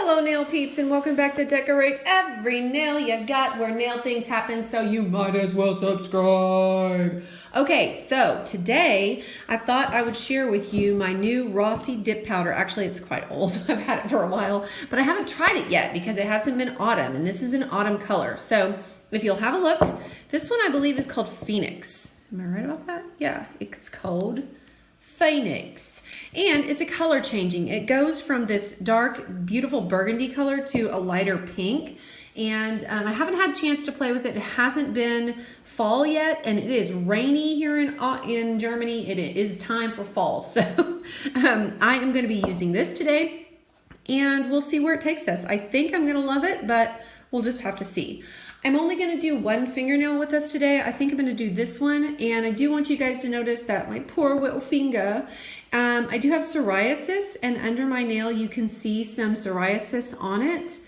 Hello nail peeps and welcome back to Decorate Every Nail You Got, where nail things happen, so you might as well subscribe. Okay, so today I thought I would share with you my new Rossi Dip powder. Actually, it's quite old. I've had it for a while, but I haven't tried it yet because it hasn't been autumn, and this is an autumn color. So if you'll have a look, this one I believe is called Phoenix. Am I right about that? Yeah, it's called Phoenix. And it's a color changing. It goes from this dark, beautiful burgundy color to a lighter pink. And I haven't had a chance to play with it. It hasn't been fall yet, and it is rainy here in Germany. It is time for fall. So I am going to be using this today, and we'll see where it takes us. I think I'm going to love it, but we'll just have to see. I'm only going to do one fingernail with us today. I think I'm going to do this one, and I do want you guys to notice that my poor little finger, I do have psoriasis, and under my nail you can see some psoriasis on it.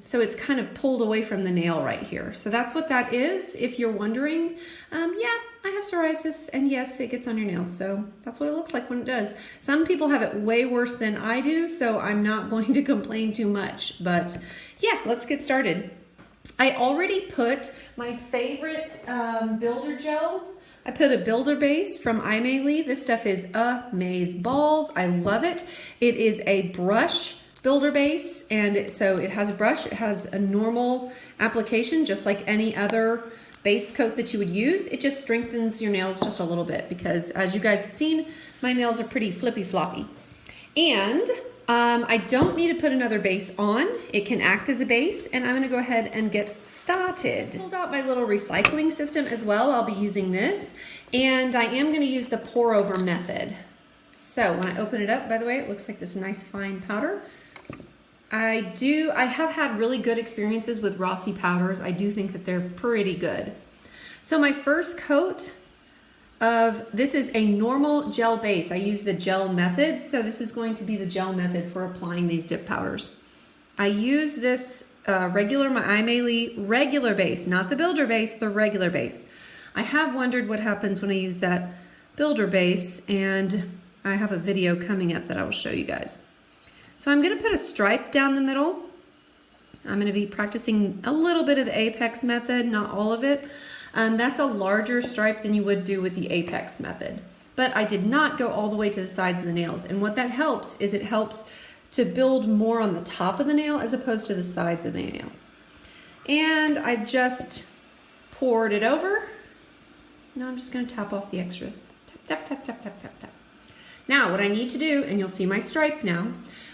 So it's kind of pulled away from the nail right here. So that's what that is, if you're wondering. Yeah, I have psoriasis, and yes, it gets on your nails. So that's what it looks like when it does. Some people have it way worse than I do, so I'm not going to complain too much. But yeah, let's get started. I already put my favorite builder gel. I put a builder base from Imaylee. This stuff is amaze balls. I love it. It is a brush builder base, and so it has a brush. It has a normal application, just like any other base coat that you would use. It just strengthens your nails just a little bit because, as you guys have seen, my nails are pretty flippy floppy. And I don't need to put another base on. It can act as a base, and I'm going to go ahead and get started. I pulled out my little recycling system as well. I'll be using this, and I am going to use the pour over method. So when I open it up, by the way, it looks like this nice fine powder. I have had really good experiences with Rossi powders. I do think that they're pretty good. So my first coat of this is a normal gel base. I use the gel method, so this is going to be the gel method for applying these dip powders. I use this my Imaylee regular base, not the builder base, the regular base. I have wondered what happens when I use that builder base, and I have a video coming up that I will show you guys. So I'm going to put a stripe down the middle. I'm going to be practicing a little bit of the apex method, not all of it. That's a larger stripe than you would do with the apex method. But I did not go all the way to the sides of the nails. And what that helps is it helps to build more on the top of the nail as opposed to the sides of the nail. And I've just poured it over. Now I'm just going to tap off the extra. Tap, tap, tap, tap, tap, tap. Now what I need to do, and you'll see my stripe now,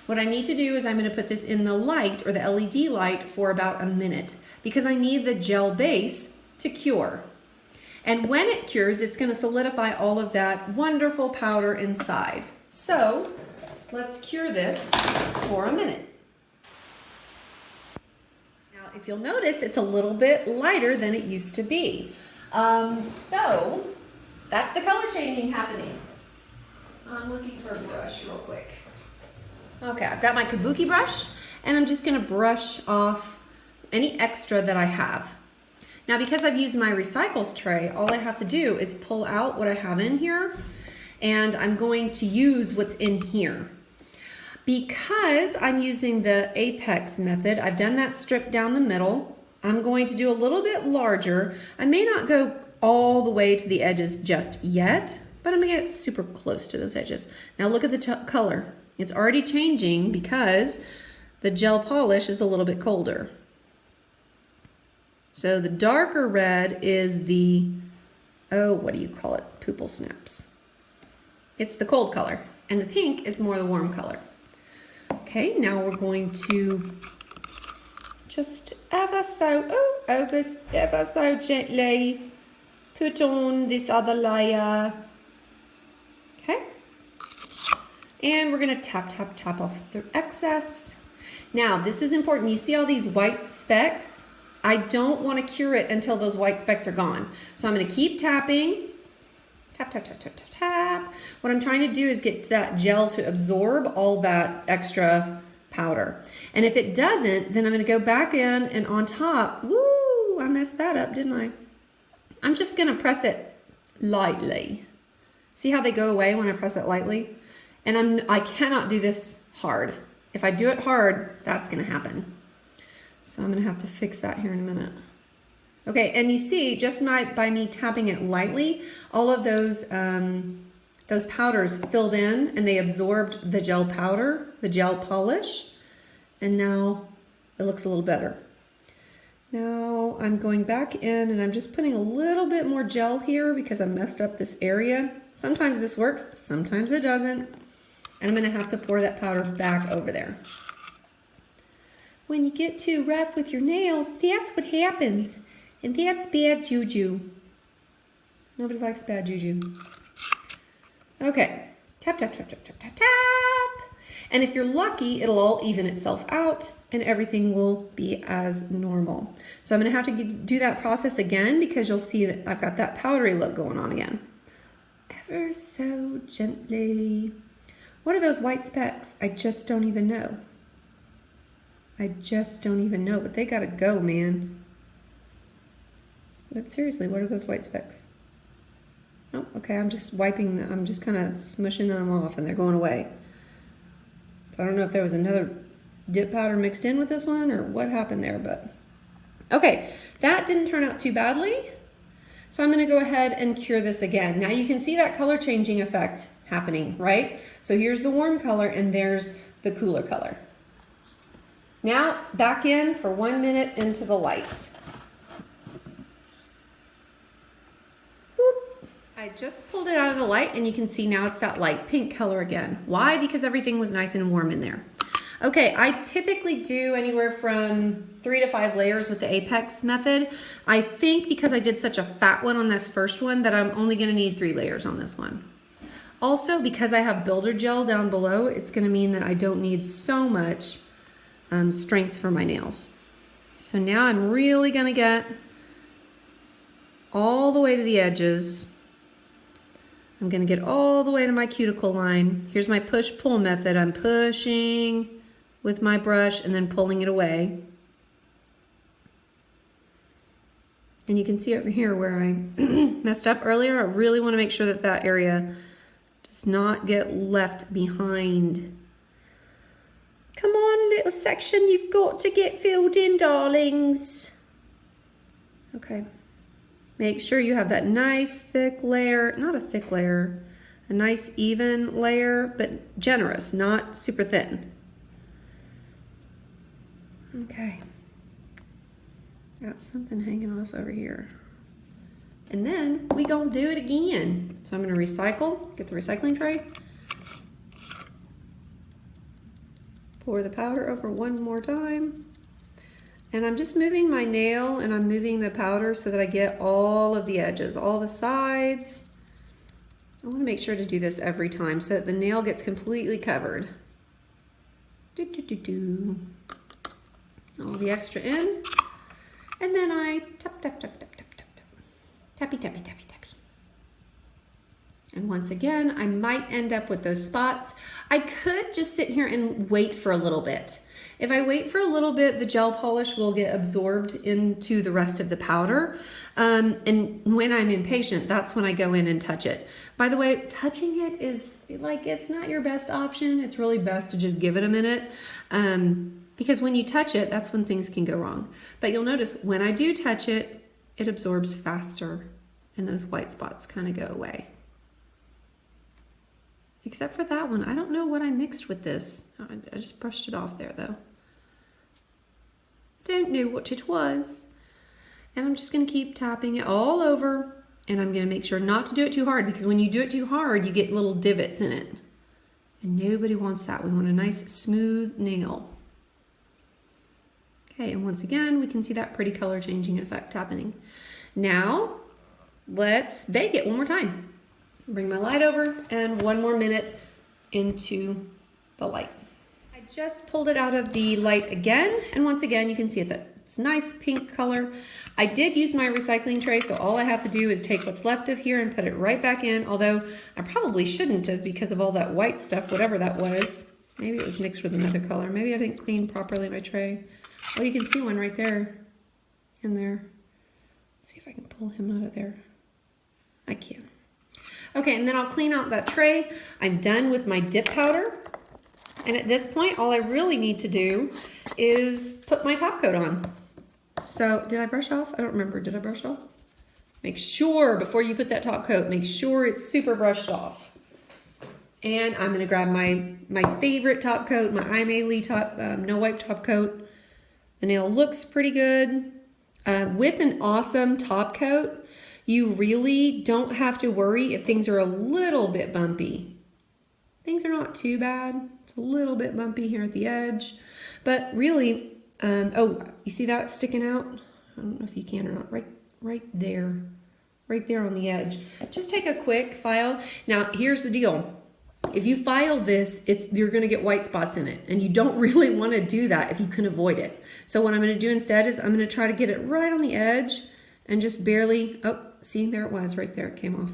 what I need to do is I'm going to put this in the light, or the LED light, for about a minute because I need the gel base to cure. And when it cures, it's going to solidify all of that wonderful powder inside. So let's cure this for a minute. Now, if you'll notice, it's a little bit lighter than it used to be. So that's the color changing happening. I'm looking for a brush real quick. Okay, I've got my kabuki brush, and I'm just going to brush off any extra that I have. Now, because I've used my recycles tray, all I have to do is pull out what I have in here, and I'm going to use what's in here. Because I'm using the apex method, I've done that strip down the middle. I'm going to do a little bit larger. I may not go all the way to the edges just yet, but I'm going to get super close to those edges. Now look at the color. It's already changing because the gel polish is a little bit colder. So the darker red is the, what do you call it? Pupil snaps. It's the cold color. And the pink is more the warm color. Okay, now we're going to just ever so gently put on this other layer. Okay. And we're going to tap, tap, tap off the excess. Now, this is important. You see all these white specks? I don't want to cure it until those white specks are gone. So I'm going to keep tapping. Tap, tap, tap, tap, tap, tap. What I'm trying to do is get that gel to absorb all that extra powder. And if it doesn't, then I'm going to go back in and on top. Woo, I messed that up, didn't I? I'm just going to press it lightly. See how they go away when I press it lightly? And I cannot do this hard. If I do it hard, that's gonna happen. So I'm gonna have to fix that here in a minute. Okay, and you see, just by me tapping it lightly, all of those powders filled in and they absorbed the gel powder, the gel polish, and now it looks a little better. Now I'm going back in and I'm just putting a little bit more gel here because I messed up this area. Sometimes this works, sometimes it doesn't. And I'm gonna have to pour that powder back over there. When you get too rough with your nails, that's what happens. And that's bad juju. Nobody likes bad juju. Okay, tap, tap, tap, tap, tap, tap, tap. And if you're lucky, it'll all even itself out and everything will be as normal. So I'm gonna have to do that process again because you'll see that I've got that powdery look going on again. Ever so gently. What are those white specks? I just don't even know. I just don't even know, but they gotta go, man. But seriously, what are those white specks? Oh, okay, I'm just wiping them. I'm just kind of smushing them off and they're going away. So I don't know if there was another dip powder mixed in with this one or what happened there, but okay, that didn't turn out too badly. So I'm gonna go ahead and cure this again. Now you can see that color changing effect happening, right? So here's the warm color and there's the cooler color. Now back in for 1 minute into the light. I just pulled it out of the light and you can see now it's that light pink color again. Why? Because everything was nice and warm in there. Okay, I typically do anywhere from 3 to 5 layers with the Apex method. I think because I did such a fat one on this first one that I'm only gonna need 3 layers on this one. Also, because I have builder gel down below, it's gonna mean that I don't need so much strength for my nails. So now I'm really gonna get all the way to the edges. I'm gonna get all the way to my cuticle line. Here's my push-pull method. I'm pushing with my brush and then pulling it away. And you can see over here where I messed up earlier. I really wanna make sure that that area does not get left behind. Come on, little section, you've got to get filled in, darlings. Okay. Make sure you have that nice thick layer, not a thick layer, a nice even layer, but generous, not super thin. Okay. Got something hanging off over here. And then we gonna do it again. So I'm gonna recycle, get the recycling tray. Pour the powder over one more time. And I'm just moving my nail and I'm moving the powder so that I get all of the edges, all the sides. I want to make sure to do this every time so that the nail gets completely covered. All the extra in. And then I tap, tap, tap, tap, tap, tap, tap. Tappy, tappy, tappy, tappy. And once again, I might end up with those spots. I could just sit here and wait for a little bit. If I wait for a little bit, the gel polish will get absorbed into the rest of the powder. And when I'm impatient, that's when I go in and touch it. By the way, touching it is like, it's not your best option. It's really best to just give it a minute. Because when you touch it, that's when things can go wrong. But you'll notice when I do touch it, it absorbs faster and those white spots kind of go away. Except for that one. I don't know what I mixed with this. I just brushed it off there though. Don't know what it was. And I'm just gonna keep tapping it all over and I'm gonna make sure not to do it too hard because when you do it too hard, you get little divots in it. And nobody wants that. We want a nice smooth nail. Okay, and once again, we can see that pretty color changing effect happening. Now, let's bake it one more time. Bring my light over and 1 more minute into the light. I just pulled it out of the light again. And once again, you can see that it's nice pink color. I did use my recycling tray, so all I have to do is take what's left of here and put it right back in. Although I probably shouldn't have because of all that white stuff, whatever that was. Maybe it was mixed with another color. Maybe I didn't clean properly my tray. Oh, you can see one right there in there. Let's see if I can pull him out of there. I can. Okay, and then I'll clean out that tray. I'm done with my dip powder. And at this point, all I really need to do is put my top coat on. So, did I brush off? I don't remember. Did I brush off? Make sure, before you put that top coat, make sure it's super brushed off. And I'm gonna grab my favorite top coat, my Lee top, no wipe top coat. The nail looks pretty good. With an awesome top coat, you really don't have to worry if things are a little bit bumpy. Things are not too bad. It's a little bit bumpy here at the edge, but really, oh, you see that sticking out? I don't know if you can or not, right there on the edge. Just take a quick file. Now, here's the deal. If you file this, you're gonna get white spots in it, and you don't really wanna do that if you can avoid it. So what I'm gonna do instead is I'm gonna try to get it right on the edge and just barely, oh, see, there it was, right there, it came off.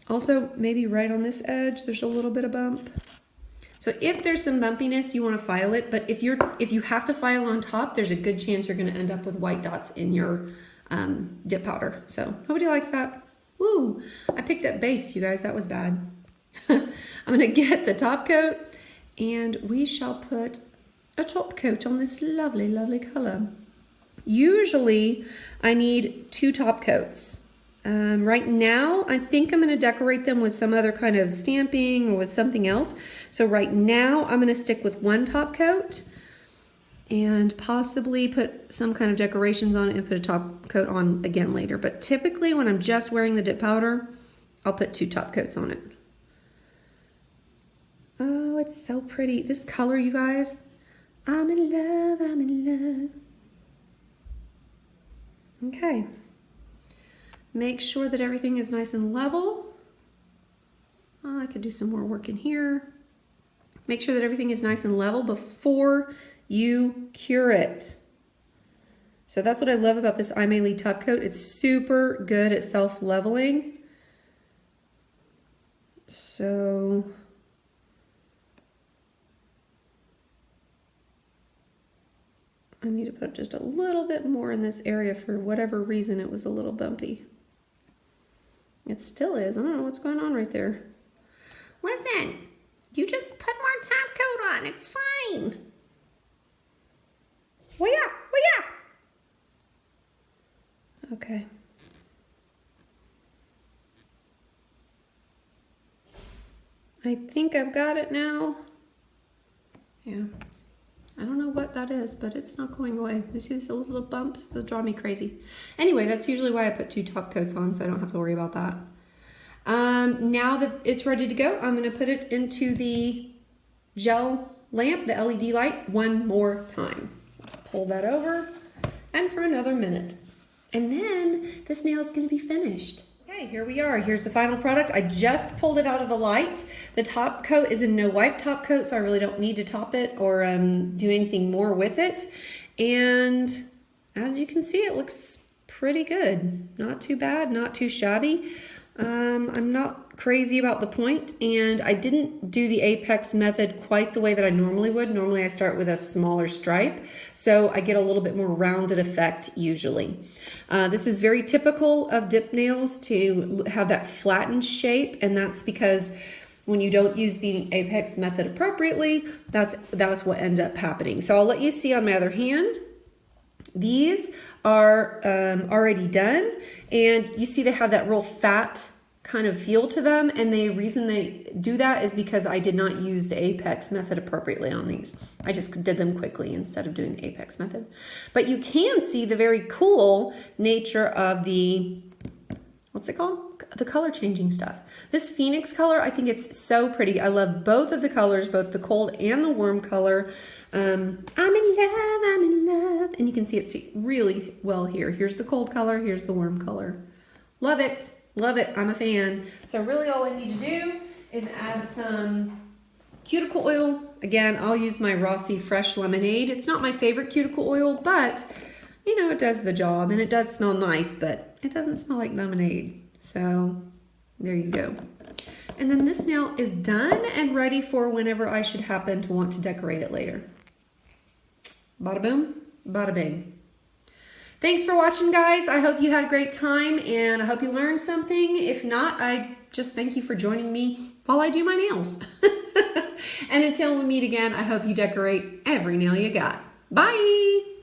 Also, maybe right on this edge, there's a little bit of bump. So if there's some bumpiness, you wanna file it, but if you have to file on top, there's a good chance you're gonna end up with white dots in your dip powder. So nobody likes that. Woo, I picked up base, you guys, that was bad. I'm gonna get the top coat and we shall put a top coat on this lovely, lovely color. Usually I need 2 top coats. Right now, I think I'm gonna decorate them with some other kind of stamping or with something else. So right now I'm gonna stick with 1 top coat and possibly put some kind of decorations on it and put a top coat on again later. But typically when I'm just wearing the dip powder, I'll put 2 top coats on it. Oh, it's so pretty. This color, you guys. I'm in love, I'm in love. Okay. Make sure that everything is nice and level. Oh, I could do some more work in here. Make sure that everything is nice and level before you cure it. So that's what I love about this Lee top coat. It's super good at self-leveling. So I need to put just a little bit more in this area. For whatever reason, it was a little bumpy. It still is. I don't know what's going on right there. Listen, you just put more top coat on. It's fine. Well, yeah. Okay. I think I've got it now. Yeah. I don't know what that is, but it's not going away. You see these little bumps? They'll drive me crazy. Anyway, that's usually why I put 2 top coats on, so I don't have to worry about that. Now that it's ready to go, I'm gonna put it into the gel lamp, the LED light, one more time. Let's pull that over, and for another minute. And then this nail is gonna be finished. Okay, here we are. Here's the final product. I just pulled it out of the light. The top coat is a no wipe top coat, so I really don't need to top it or do anything more with it. And as you can see, it looks pretty good. Not too bad, not too shabby. I'm not crazy about the point, and I didn't do the apex method quite the way that I normally would. Normally I start with a smaller stripe, so I get a little bit more rounded effect usually. This is very typical of dip nails to have that flattened shape, and that's because when you don't use the apex method appropriately, that's what ended up happening. So I'll let you see on my other hand. These are already done, and you see they have that real fat kind of feel to them, and the reason they do that is because I did not use the apex method appropriately on these. I just did them quickly instead of doing the apex method. But you can see the very cool nature of the, what's it called? The color changing stuff. This Phoenix color, I think it's so pretty. I love both of the colors, both the cold and the warm color. I'm in love. And you can see it really well here. Here's the cold color, here's the warm color. Love it, I'm a fan. So really all I need to do is add some cuticle oil. Again, I'll use my Rossi Fresh Lemonade. It's not my favorite cuticle oil, but you know, it does the job, and it does smell nice, but it doesn't smell like lemonade. So there you go. And then this nail is done and ready for whenever I should happen to want to decorate it later. Bada boom, bada bing. Thanks for watching, guys. I hope you had a great time, and I hope you learned something. If not, I just thank you for joining me while I do my nails. And until we meet again, I hope you decorate every nail you got. Bye!